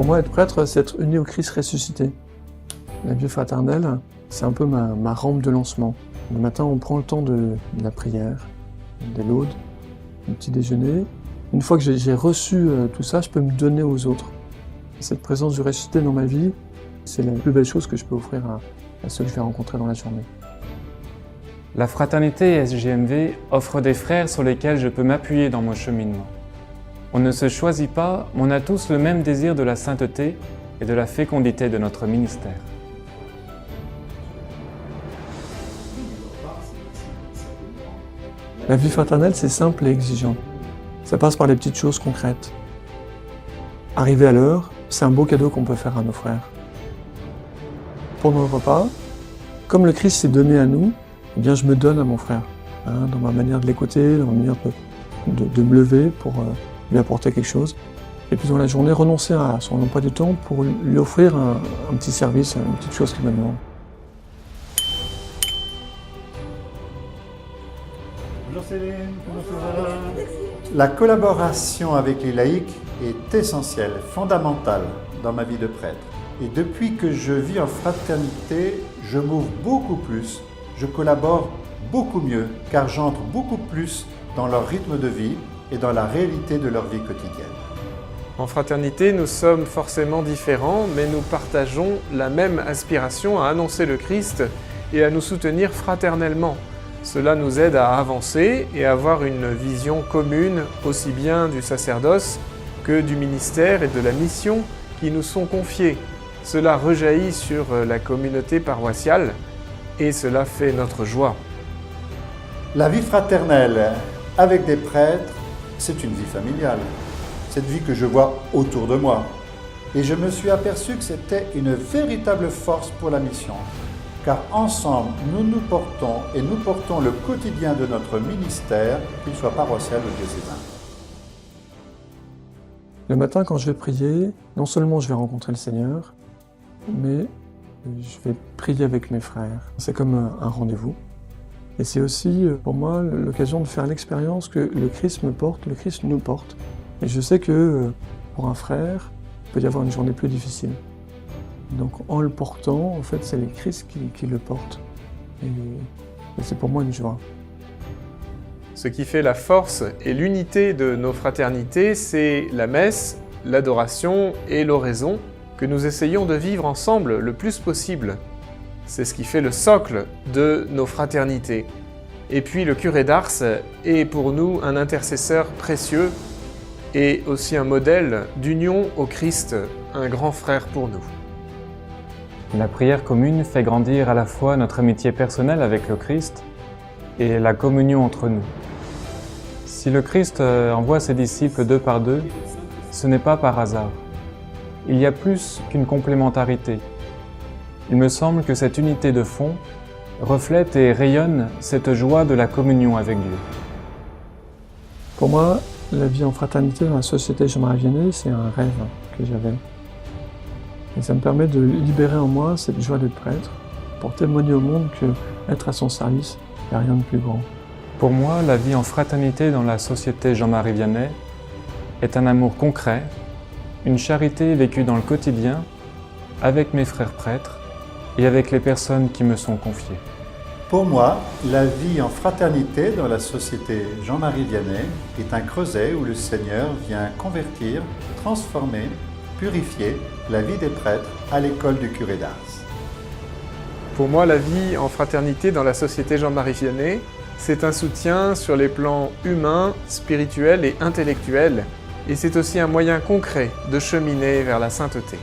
Pour moi, être prêtre, c'est être uni au Christ ressuscité. La vie fraternelle, c'est un peu ma rampe de lancement. Le matin, on prend le temps de la prière, des laudes, du petit déjeuner. Une fois que j'ai reçu tout ça, je peux me donner aux autres. Cette présence du ressuscité dans ma vie, c'est la plus belle chose que je peux offrir à ceux que je vais rencontrer dans la journée. La fraternité SGMV offre des frères sur lesquels je peux m'appuyer dans mon cheminement. On ne se choisit pas, mais on a tous le même désir de la sainteté et de la fécondité de notre ministère. La vie fraternelle, c'est simple et exigeant. Ça passe par les petites choses concrètes. Arriver à l'heure, c'est un beau cadeau qu'on peut faire à nos frères. Pendant le repas, comme le Christ s'est donné à nous, eh bien je me donne à mon frère, dans ma manière de l'écouter, dans ma manière de me lever pour lui apporter quelque chose. Et puis dans la journée, renoncer à son emploi du temps pour lui offrir un petit service, une petite chose qu'il me demande. Bonjour Céline, comment ça va? La collaboration avec les laïcs est essentielle, fondamentale dans ma vie de prêtre. Et depuis que je vis en fraternité, je m'ouvre beaucoup plus, je collabore beaucoup mieux, car j'entre beaucoup plus dans leur rythme de vie et dans la réalité de leur vie quotidienne. En fraternité, nous sommes forcément différents, mais nous partageons la même aspiration à annoncer le Christ et à nous soutenir fraternellement. Cela nous aide à avancer et à avoir une vision commune aussi bien du sacerdoce que du ministère et de la mission qui nous sont confiés. Cela rejaillit sur la communauté paroissiale et cela fait notre joie. La vie fraternelle avec des prêtres, c'est une vie familiale. Cette vie que je vois autour de moi. Et je me suis aperçu que c'était une véritable force pour la mission. Car ensemble, nous nous portons et nous portons le quotidien de notre ministère, qu'il soit paroissial ou diocésain. Le matin, quand je vais prier, non seulement je vais rencontrer le Seigneur, mais je vais prier avec mes frères. C'est comme un rendez-vous. Et c'est aussi, pour moi, l'occasion de faire l'expérience que le Christ me porte, le Christ nous porte. Et je sais que pour un frère, il peut y avoir une journée plus difficile. Donc en le portant, en fait, c'est le Christ qui le porte. Et c'est pour moi une joie. Ce qui fait la force et l'unité de nos fraternités, c'est la messe, l'adoration et l'oraison que nous essayons de vivre ensemble le plus possible. C'est ce qui fait le socle de nos fraternités. Et puis le curé d'Ars est pour nous un intercesseur précieux et aussi un modèle d'union au Christ, un grand frère pour nous. La prière commune fait grandir à la fois notre amitié personnelle avec le Christ et la communion entre nous. Si le Christ envoie ses disciples deux par deux, ce n'est pas par hasard. Il y a plus qu'une complémentarité. Il me semble que cette unité de fond reflète et rayonne cette joie de la communion avec Dieu. Pour moi, la vie en fraternité dans la société Jean-Marie Vianney, c'est un rêve que j'avais. Et ça me permet de libérer en moi cette joie d'être prêtre, pour témoigner au monde qu'être à son service, il n'y a rien de plus grand. Pour moi, la vie en fraternité dans la société Jean-Marie Vianney est un amour concret, une charité vécue dans le quotidien, avec mes frères prêtres et avec les personnes qui me sont confiées. Pour moi, la vie en fraternité dans la société Jean-Marie Vianney est un creuset où le Seigneur vient convertir, transformer, purifier la vie des prêtres à l'école du curé d'Ars. Pour moi, la vie en fraternité dans la société Jean-Marie Vianney, c'est un soutien sur les plans humains, spirituels et intellectuels, et c'est aussi un moyen concret de cheminer vers la sainteté.